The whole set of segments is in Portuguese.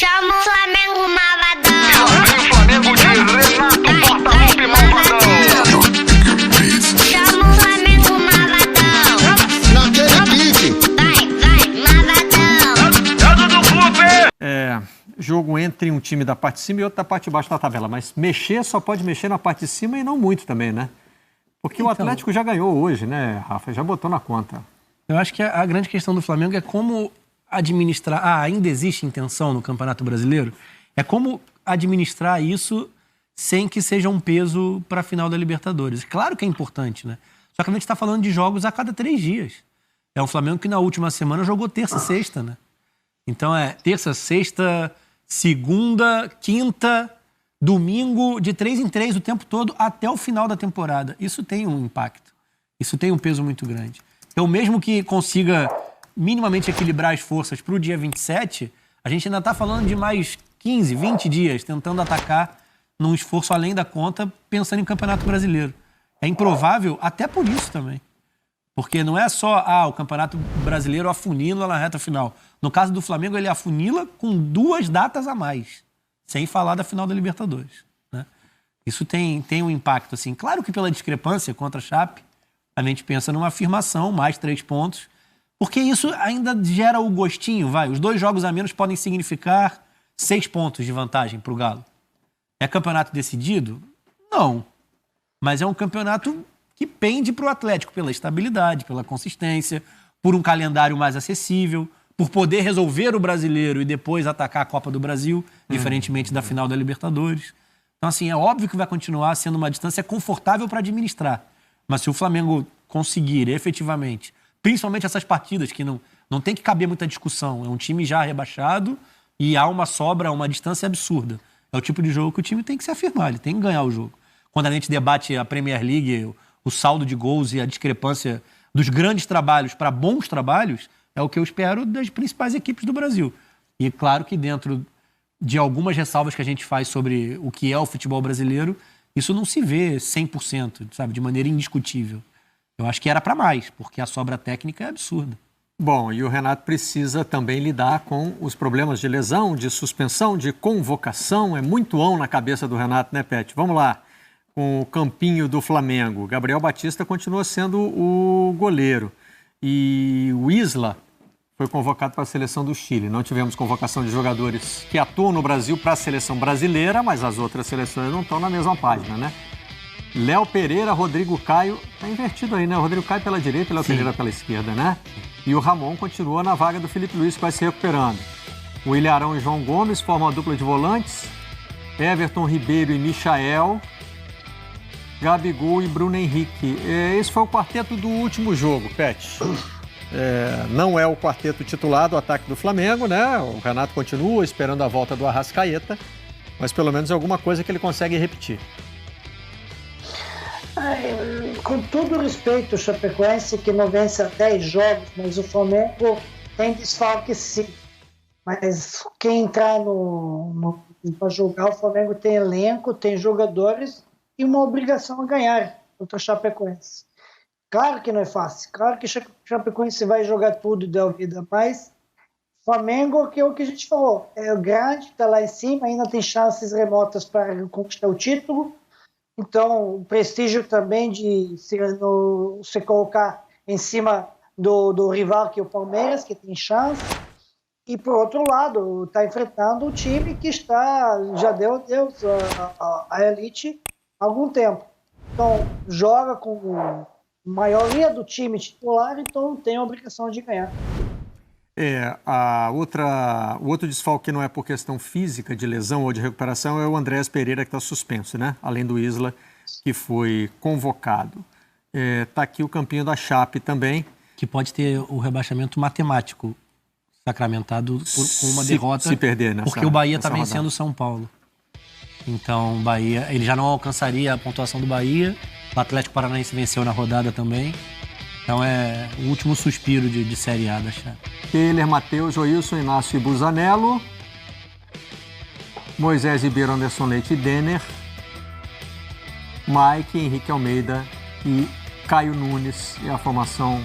Chama o Flamengo Malvadão. Flamengo de Renato Portaluppi Malvadão. Chama o Flamengo Malvadão. Naquele pique. Vai, Malvadão. Dado do clube. Jogo entre um time da parte de cima e outro da parte de baixo da tabela. Mas mexer só pode mexer na parte de cima e não muito também, né? Porque o Atlético já ganhou hoje, né, Rafa? Já botou na conta. Eu acho que a grande questão do Flamengo é como administrar... ainda existe intenção no Campeonato Brasileiro? É como administrar isso sem que seja um peso para a final da Libertadores. Claro que é importante, né? Só que a gente está falando de jogos a cada 3 dias. É um Flamengo que na última semana jogou terça e sexta, né? Então é terça, sexta, segunda, quinta, domingo, de 3 em 3 o tempo todo até o final da temporada. Isso tem um impacto. Isso tem um peso muito grande. Então, mesmo que consiga minimamente equilibrar as forças para o dia 27, a gente ainda está falando de mais 15, 20 dias tentando atacar num esforço além da conta, pensando em Campeonato Brasileiro. É improvável até por isso também. Porque não é só o Campeonato Brasileiro afunila na reta final. No caso do Flamengo, ele afunila com 2 datas a mais, sem falar da final da Libertadores, né? Isso tem um impacto, assim. Claro que pela discrepância contra a Chape, a gente pensa numa afirmação, mais 3 pontos, porque isso ainda gera o gostinho, Os 2 jogos a menos podem significar 6 pontos de vantagem para o Galo. É campeonato decidido? Não. Mas é um campeonato que pende para o Atlético pela estabilidade, pela consistência, por um calendário mais acessível, por poder resolver o Brasileiro e depois atacar a Copa do Brasil, diferentemente da final da Libertadores. Então, assim, é óbvio que vai continuar sendo uma distância confortável para administrar. Mas se o Flamengo conseguir efetivamente, principalmente essas partidas que não tem que caber muita discussão, é um time já rebaixado e há uma sobra, uma distância absurda. É o tipo de jogo que o time tem que se afirmar, ele tem que ganhar o jogo. Quando a gente debate a Premier League, o saldo de gols e a discrepância dos grandes trabalhos para bons trabalhos, é o que eu espero das principais equipes do Brasil. E claro que dentro de algumas ressalvas que a gente faz sobre o que é o futebol brasileiro, isso não se vê 100%, de maneira indiscutível. Eu acho que era para mais, porque a sobra técnica é absurda. Bom, e o Renato precisa também lidar com os problemas de lesão, de suspensão, de convocação. É muito on na cabeça do Renato, né, Pet? Vamos lá, com o campinho do Flamengo. Gabriel Batista continua sendo o goleiro. E o Isla foi convocado para a seleção do Chile. Não tivemos convocação de jogadores que atuam no Brasil para a seleção brasileira, mas as outras seleções não estão na mesma página, né? Léo Pereira, Rodrigo Caio, tá invertido aí, né? O Rodrigo Caio pela direita e Léo Pereira pela esquerda, né? E o Ramon continua na vaga do Felipe Luiz, que vai se recuperando. O Ilharão e João Gomes formam a dupla de volantes. Everton Ribeiro e Michael. Gabigol e Bruno Henrique. Esse foi o quarteto do último jogo, Pet. Não é o quarteto titular do ataque do Flamengo, né? O Renato continua esperando a volta do Arrascaeta, mas pelo menos é alguma coisa que ele consegue repetir. Com todo respeito, o Chapecoense que não vence há 10 jogos, mas o Flamengo tem desfalque sim. Mas quem entrar para jogar, o Flamengo tem elenco, tem jogadores e uma obrigação a ganhar contra o Chapecoense. Claro que não é fácil, claro que o Chapecoense vai jogar tudo e dar vida, mas Flamengo, que é o que a gente falou, é o grande, está lá em cima, ainda tem chances remotas para conquistar o título. Então, o prestígio também de se colocar em cima do rival, que é o Palmeiras, que tem chance. E, por outro lado, está enfrentando um time que já deu adeus à elite há algum tempo. Então, joga com a maioria do time titular, então tem a obrigação de ganhar. O outro desfalque que não é por questão física, de lesão ou de recuperação, é o Andrés Pereira, que está suspenso, né? Além do Isla, que foi convocado. Está aqui o campinho da Chape também. Que pode ter o rebaixamento matemático sacramentado com uma derrota. Se perder, né? Porque o Bahia está vencendo o São Paulo. Então, o Bahia, ele já não alcançaria a pontuação do Bahia. O Atlético Paranaense venceu na rodada também. Então é o último suspiro de Série A da Chape. Keller, Matheus, Joilson, Inácio e Busanello. Moisés Ribeiro, Anderson Leite e Denner. Mike, Henrique Almeida e Caio Nunes. E a formação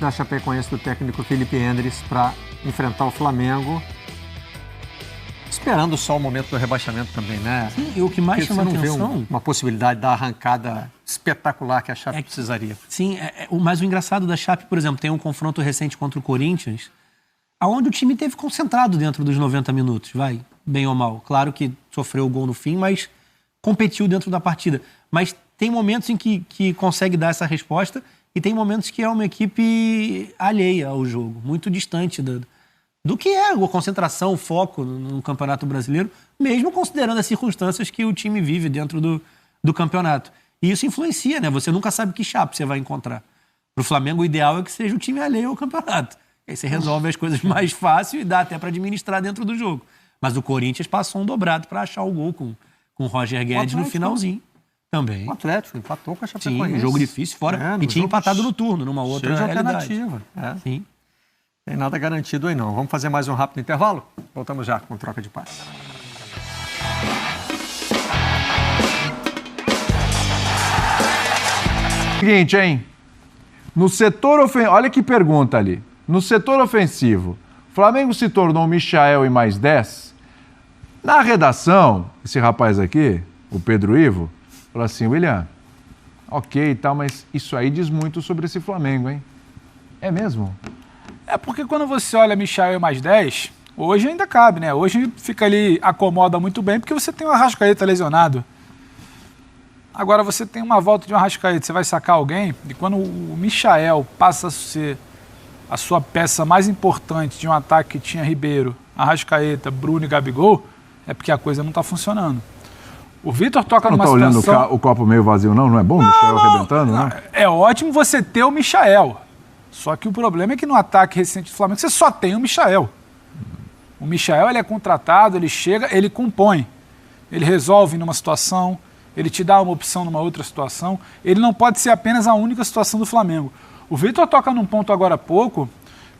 da Chapecoense do técnico Felipe Endres para enfrentar o Flamengo. esperando só o momento do rebaixamento também, né? Sim, e o que mais Porque chama você não vê atenção... uma possibilidade da arrancada espetacular que a Chape precisaria. Sim, mas o engraçado da Chape, por exemplo, tem um confronto recente contra o Corinthians, onde o time teve concentrado dentro dos 90 minutos, bem ou mal. Claro que sofreu o gol no fim, mas competiu dentro da partida. Mas tem momentos em que consegue dar essa resposta e tem momentos que é uma equipe alheia ao jogo, muito distante do que é a concentração, o foco no Campeonato Brasileiro, mesmo considerando as circunstâncias que o time vive dentro do campeonato. E isso influencia, né? Você nunca sabe que Chape você vai encontrar. Para o Flamengo, o ideal é que seja o time alheio ao campeonato. Aí você resolve as coisas mais fácil e dá até para administrar dentro do jogo. Mas o Corinthians passou um dobrado para achar o gol com o Roger Guedes no finalzinho. Também. O Atlético empatou com a Sim, Chapecoense. um jogo difícil fora. E tinha empatado no turno, numa outra realidade. Alternativa. Sim. Tem nada garantido aí não. Vamos fazer mais um rápido intervalo? Voltamos já com troca de passe. Seguinte, hein? No setor ofensivo, olha que pergunta ali. No setor ofensivo, o Flamengo se tornou o Michael e mais 10. Na redação, esse rapaz aqui, o Pedro Ivo, falou assim, William, ok e tal, mas isso aí diz muito sobre esse Flamengo, hein? É mesmo? É porque quando você olha Michael mais 10, hoje ainda cabe, né? Hoje fica ali, acomoda muito bem, porque você tem o Arrascaeta lesionado. Agora você tem uma volta de um Arrascaeta, você vai sacar alguém, e quando o Michael passa a ser a sua peça mais importante de um ataque que tinha Ribeiro, Arrascaeta, Bruno e Gabigol, é porque a coisa não está funcionando. O Vitor toca numa situação... Não está olhando o copo meio vazio, não? Não é bom o Michael arrebentando, não? É ótimo você ter o Michael. Só que o problema é que no ataque recente do Flamengo você só tem o Michael. O Michael, ele é contratado, ele chega, ele compõe. Ele resolve numa situação, ele te dá uma opção numa outra situação. Ele não pode ser apenas a única situação do Flamengo. O Vitor toca num ponto agora há pouco,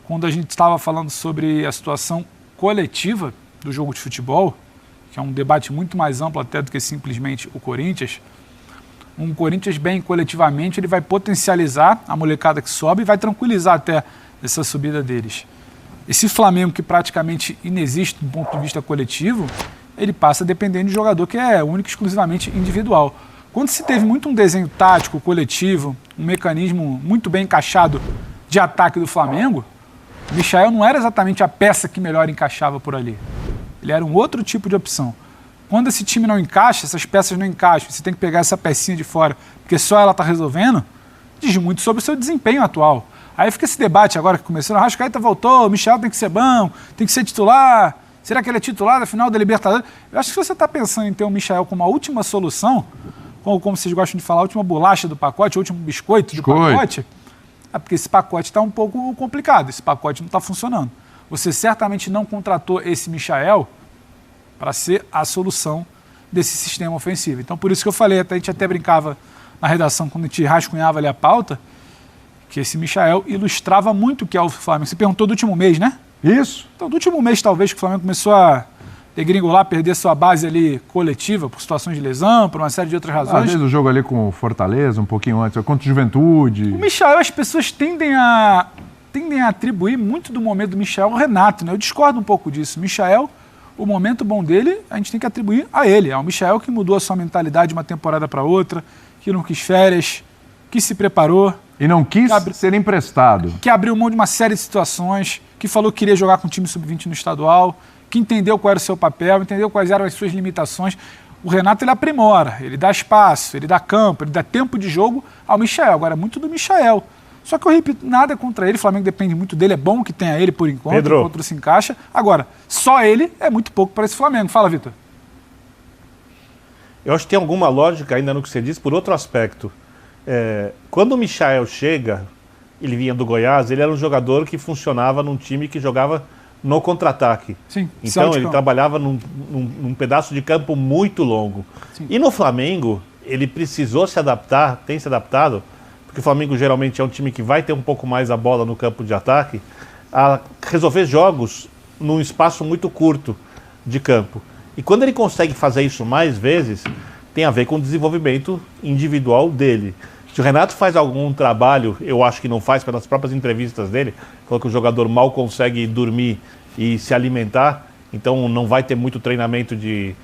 quando a gente estava falando sobre a situação coletiva do jogo de futebol, que é um debate muito mais amplo até do que simplesmente o Corinthians. Um Corinthians bem coletivamente, ele vai potencializar a molecada que sobe e vai tranquilizar até essa subida deles. Esse Flamengo que praticamente inexiste do ponto de vista coletivo, ele passa dependendo de jogador que é único e exclusivamente individual. Quando se teve muito um desenho tático, coletivo, um mecanismo muito bem encaixado de ataque do Flamengo, o Michael não era exatamente a peça que melhor encaixava por ali. Ele era um outro tipo de opção. Quando esse time não encaixa, essas peças não encaixam, você tem que pegar essa pecinha de fora, porque só ela está resolvendo, diz muito sobre o seu desempenho atual. Aí fica esse debate agora que começou, o Arrascaeta voltou, o Michael tem que ser bom, tem que ser titular, será que ele é titular na final da Libertadores? Eu acho que se você está pensando em ter o Michael como a última solução, como vocês gostam de falar, a última bolacha do pacote, o último biscoito do pacote, é porque esse pacote está um pouco complicado, esse pacote não está funcionando. Você certamente não contratou esse Michael para ser a solução desse sistema ofensivo. Então, por isso que eu falei, a gente até brincava na redação, quando a gente rascunhava ali a pauta, que esse Michael ilustrava muito o que é o Flamengo. Você perguntou do último mês, né? Isso. Então, do último mês, talvez, que o Flamengo começou a degringolar, perder sua base ali coletiva, por situações de lesão, por uma série de outras razões. Desde o jogo ali com o Fortaleza, um pouquinho antes, contra o Juventude. O Michael, as pessoas tendem a atribuir muito do momento do Michael ao Renato, né? Eu discordo um pouco disso. Michael, o momento bom dele, a gente tem que atribuir a ele. É o Michael que mudou a sua mentalidade de uma temporada para outra, que não quis férias, que se preparou. E não quis ser emprestado. Que abriu mão de uma série de situações, que falou que queria jogar com o time sub-20 no estadual, que entendeu qual era o seu papel, entendeu quais eram as suas limitações. O Renato, ele aprimora, ele dá espaço, ele dá campo, ele dá tempo de jogo ao Michael. Agora, é muito do Michael. Só que eu repito, nada contra ele, o Flamengo depende muito dele, é bom que tenha ele por enquanto, Pedro. o outro se encaixa. Agora, só ele é muito pouco para esse Flamengo. Fala, Vitor. Eu acho que tem alguma lógica ainda no que você disse, por outro aspecto. Quando o Michael chega, ele vinha do Goiás, ele era um jogador que funcionava num time que jogava no contra-ataque. Sim, então ele trabalhava num pedaço de campo muito longo. Sim. E no Flamengo, ele precisou se adaptar, tem se adaptado, porque o Flamengo geralmente é um time que vai ter um pouco mais a bola no campo de ataque, a resolver jogos num espaço muito curto de campo. E quando ele consegue fazer isso mais vezes, tem a ver com o desenvolvimento individual dele. Se o Renato faz algum trabalho, eu acho que não faz, pelas próprias entrevistas dele, falou que o jogador mal consegue dormir e se alimentar, então não vai ter muito treinamento de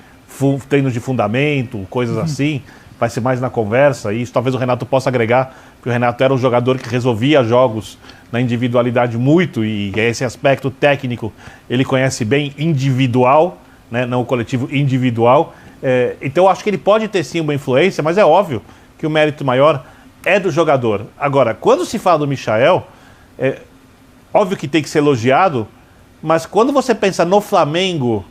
treinos de fundamento, coisas assim, vai ser mais na conversa, e isso talvez o Renato possa agregar, porque o Renato era um jogador que resolvia jogos na individualidade muito, e esse aspecto técnico ele conhece bem, individual, né, não o coletivo, individual. Então eu acho que ele pode ter sim uma influência, mas é óbvio que o mérito maior é do jogador. Agora, quando se fala do Michael, óbvio que tem que ser elogiado, mas quando você pensa no Flamengo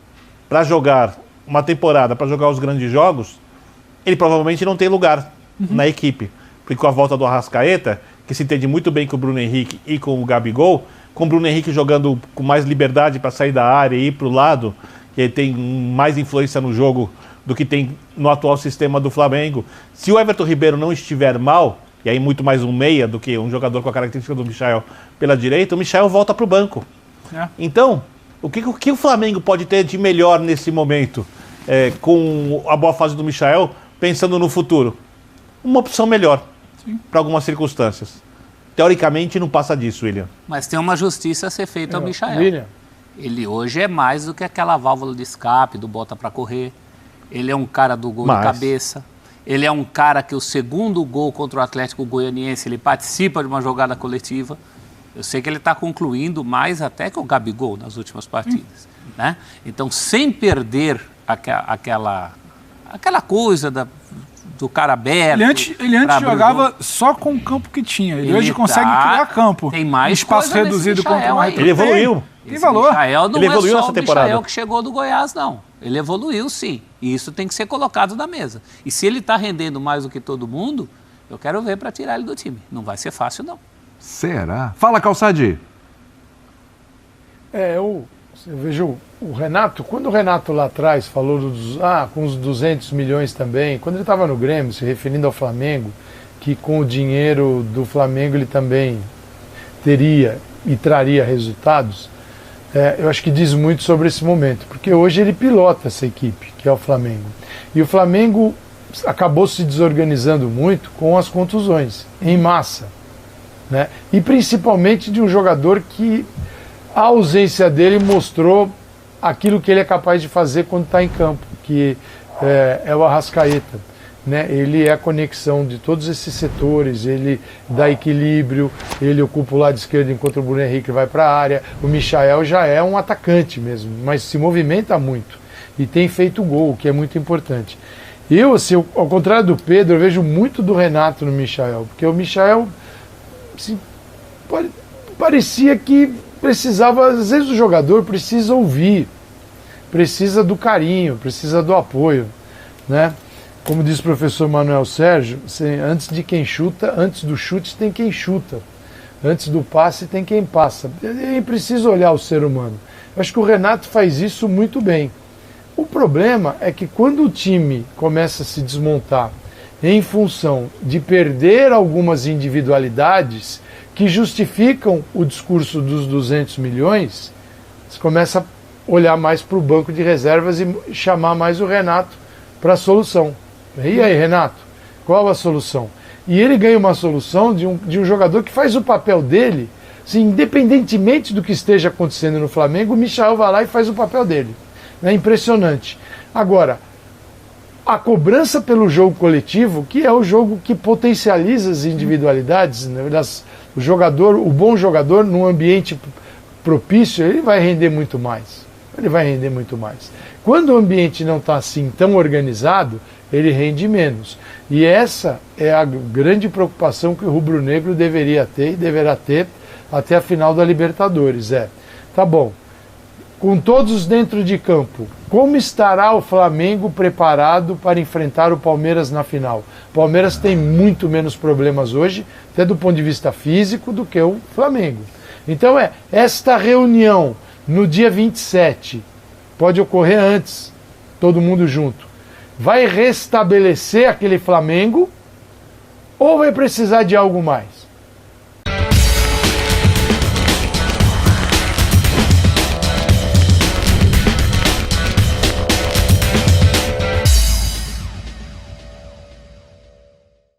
para jogar uma temporada, para jogar os grandes jogos, ele provavelmente não tem lugar na equipe. Porque com a volta do Arrascaeta, que se entende muito bem com o Bruno Henrique e com o Gabigol, com o Bruno Henrique jogando com mais liberdade para sair da área e ir para o lado, que ele tem mais influência no jogo do que tem no atual sistema do Flamengo. Se o Everton Ribeiro não estiver mal, e aí muito mais um meia do que um jogador com a característica do Michael pela direita, o Michael volta para o banco. Então, o que o Flamengo pode ter de melhor nesse momento com a boa fase do Michael, pensando no futuro? Uma opção melhor para algumas circunstâncias. Teoricamente não passa disso, William. Mas tem uma justiça a ser feita ao Michael. Ele hoje é mais do que aquela válvula de escape, do bota para correr. Ele é um cara do gol de cabeça. Ele é um cara que o segundo gol contra o Atlético Goianiense, ele participa de uma jogada coletiva. Eu sei que ele está concluindo mais até que o Gabigol nas últimas partidas. Né? Então, sem perder aquela coisa do cara aberto. Ele antes jogava só com o campo que tinha. Ele hoje consegue criar campo. Tem mais espaço reduzido contra o Ele evoluiu. Tem valor. Michael não ele evoluiu é só nessa o temporada. Michael que chegou do Goiás, não. Ele evoluiu, sim. E isso tem que ser colocado na mesa. E se ele está rendendo mais do que todo mundo, eu quero ver para tirar ele do time. Não vai ser fácil, não. Será? Fala, Calçade. Eu vejo o Renato, quando o Renato lá atrás falou com os 200 milhões também, quando ele estava no Grêmio, se referindo ao Flamengo, que com o dinheiro do Flamengo ele também teria e traria resultados, eu acho que diz muito sobre esse momento, porque hoje ele pilota essa equipe, que é o Flamengo. E o Flamengo acabou se desorganizando muito com as contusões, em massa. Né? E principalmente de um jogador que a ausência dele mostrou aquilo que ele é capaz de fazer quando está em campo, que é o Arrascaeta. Né? Ele é a conexão de todos esses setores, ele dá equilíbrio, ele ocupa o lado esquerdo enquanto o Bruno Henrique vai para a área. O Michael já é um atacante mesmo, mas se movimenta muito e tem feito gol, o que é muito importante. Eu, assim, ao contrário do Pedro, eu vejo muito do Renato no Michael, porque o Michael assim, parecia que precisava, às vezes o jogador precisa ouvir, precisa do carinho, precisa do apoio, né? Como diz o professor Manuel Sérgio, antes do chute tem quem chuta, antes do passe tem quem passa. É preciso olhar o ser humano. Eu acho que o Renato faz isso muito bem. O problema é que quando o time começa a se desmontar em função de perder algumas individualidades que justificam o discurso dos 200 milhões, você começa a olhar mais para o banco de reservas e chamar mais o Renato para a solução. E aí, Renato, qual a solução? E ele ganha uma solução de um jogador que faz o papel dele, assim, independentemente do que esteja acontecendo no Flamengo, o Michael vai lá e faz o papel dele. É impressionante. Agora, a cobrança pelo jogo coletivo, que é o jogo que potencializa as individualidades, né? O bom jogador, num ambiente propício, ele vai render muito mais. Quando o ambiente não está assim tão organizado, ele rende menos. E essa é a grande preocupação que o rubro-negro deveria ter e deverá ter até a final da Libertadores. Tá bom, com todos dentro de campo, como estará o Flamengo preparado para enfrentar o Palmeiras na final? O Palmeiras tem muito menos problemas hoje, até do ponto de vista físico, do que o Flamengo. Então esta reunião no dia 27, pode ocorrer antes, todo mundo junto, vai restabelecer aquele Flamengo ou vai precisar de algo mais?